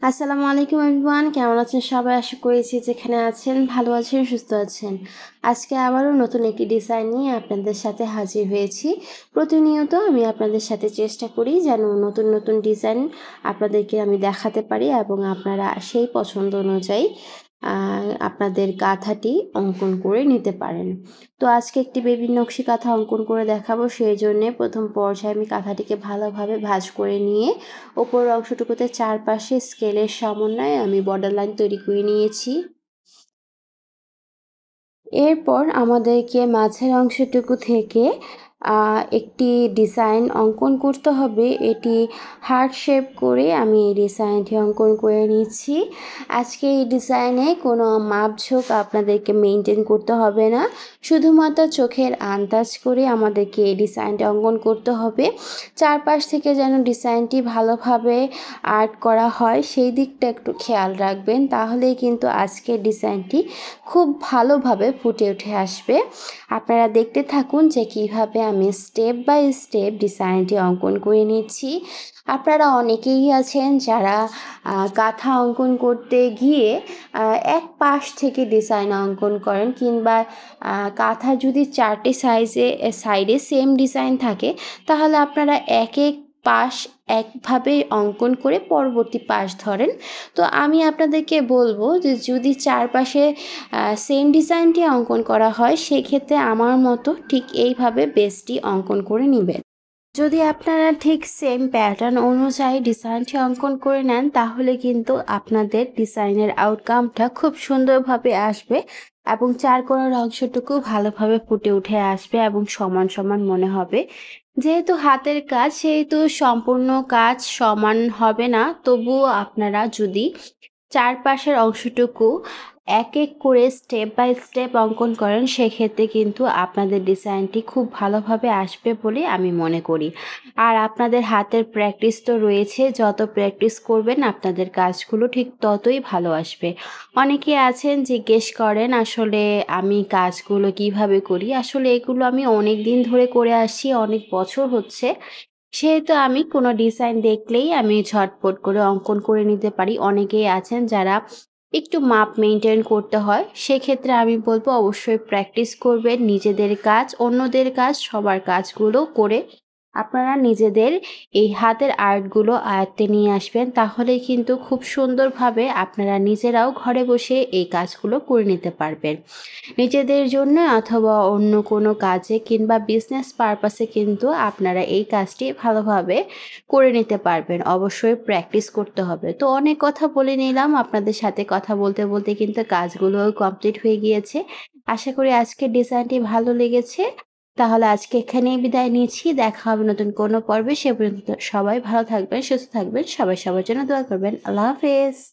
আসসালামু আলাইকুম এভরিওয়ান, কেমন আছেন সবাই? আশা করেছি যেখানে আছেন ভালো আছেন, সুস্থ আছেন। আজকে আবারও নতুন একটি ডিজাইন নিয়ে আপনাদের সাথে হাজির হয়েছি। প্রতিনিয়ত আমি আপনাদের সাথে চেষ্টা করি যেন নতুন নতুন ডিজাইন আপনাদেরকে আমি দেখাতে পারি এবং আপনারা সেই পছন্দ অনুযায়ী আপনাদের কাঁথাটি অঙ্কন করে নিতে পারেন। তো আজকে একটি বেবি নকশি কাঁথা অঙ্কন করে দেখাবো। সেই জন্যে প্রথম পর্যায়ে আমি কাঁথাটিকে ভালোভাবে ভাঁজ করে নিয়ে ওপরের অংশটুকুতে চারপাশে স্কেলের সমন্বয়ে আমি বর্ডার লাইন তৈরি করে নিয়েছি। এরপর আমাদেরকে মাঝের অংশটুকু থেকে একটি ডিজাইন অঙ্কন করতে হবে। এটি হার্ট শেপ করে আমি এই ডিজাইনটি অঙ্কন করে নিচ্ছি। আজকে এই ডিজাইনে কোনো মাপঝোঁক আপনাদেরকে মেনটেন করতে হবে না, শুধুমাত্র চোখের আন্দাজ করে আমাদেরকে এই ডিজাইনটা অঙ্কন করতে হবে। চারপাশ থেকে যেন ডিজাইনটি ভালোভাবে আর্ট করা হয় সেই দিকটা একটু খেয়াল রাখবেন, তাহলেই কিন্তু আজকের ডিজাইনটি খুব ভালোভাবে ফুটে উঠে আসবে। আপনারা দেখতে থাকুন যে কিভাবে আমি স্টেপ বাই স্টেপ ডিজাইনটি অঙ্কন করে নিচ্ছি। আপনারা অনেকেই আছেন যারা কাঁথা অঙ্কন করতে গিয়ে এক পাশ থেকে ডিজাইন অঙ্কন করেন, কিংবা কাঁথা যদি চারটে সাইডে সেম ডিজাইন থাকে তাহলে আপনারা এক এক পাশ একভাবে অঙ্কন করে পরবর্তী পাশ ধরেন। তো আমি আপনাদেরকে বলবো যে যদি চারপাশে সেম ডিজাইনটি অঙ্কন করা হয় সেক্ষেত্রে আমার মতো ঠিক এইভাবে বেসটি অঙ্কন করে নেবেন। যদি আপনারা ঠিক সেম প্যাটার্ন অনুযায়ী ডিজাইনটি অঙ্কন করে নেন তাহলে কিন্তু আপনাদের ডিজাইনের আউটকামটা খুব সুন্দরভাবে আসবে এবং চার কোণার অংশটুকু ভালোভাবে ফুটে উঠে আসবে এবং সমান সমান মনে হবে। যেহেতু হাতের কাজ সেহেতু সম্পূর্ণ কাজ সমান হবে না, তবুও আপনারা যদি চারপাশের অংশটুকু এক এক করে স্টেপ বাই স্টেপ অঙ্কন করেন সেক্ষেত্রে কিন্তু আপনাদের ডিজাইনটি খুব ভালোভাবে আসবে বলে আমি মনে করি। আর আপনাদের হাতের প্র্যাকটিস তো রয়েছে, যত প্র্যাকটিস করবেন আপনাদের কাজগুলো ঠিক ততই ভালো আসবে। অনেকে আছেন জিজ্ঞেস করেন আসলে আমি কাজগুলো কিভাবে করি। আসলে এগুলো আমি অনেক দিন ধরে করে আসছি, অনেক বছর হচ্ছে, সেহেতু আমি কোনো ডিজাইন দেখলেই আমি ঝটপট করে অঙ্কন করে নিতে পারি। অনেকেই আছেন যারা একটু মাপ মেনটেন করতে হয়, সেক্ষেত্রে আমি বলবো অবশ্যই প্র্যাকটিস করবেন। নিজেদের কাজ, অন্যদের কাজ, সবার কাজগুলো করে আপনারা নিজেদের এই হাতের আর্টগুলো আয়ত্তে নিয়ে আসবেন, তাহলে কিন্তু খুব সুন্দরভাবে আপনারা নিজেরাও ঘরে বসে এই কাজগুলো করে নিতে পারবেন। নিজেদের জন্য অথবা অন্য কোনো কাজে কিংবা বিজনেস পারপাসে কিন্তু আপনারা এই কাজটি ভালোভাবে করে নিতে পারবেন। অবশ্যই প্র্যাকটিস করতে হবে। তো অনেক কথা বলে নিলাম, আপনাদের সাথে কথা বলতে বলতে কিন্তু কাজগুলোও কমপ্লিট হয়ে গিয়েছে। আশা করি আজকের ডিজাইনটি ভালো লেগেছে। তাহলে আজকে এখানেই বিদায় নিচ্ছি। দেখা হবে নতুন কোনো পর্বে। সে পর্যন্ত সবাই ভালো থাকবেন, সুস্থ থাকবেন। সবাই সবার জন্য দোয়া করবেন। আল্লাহ হাফেজ।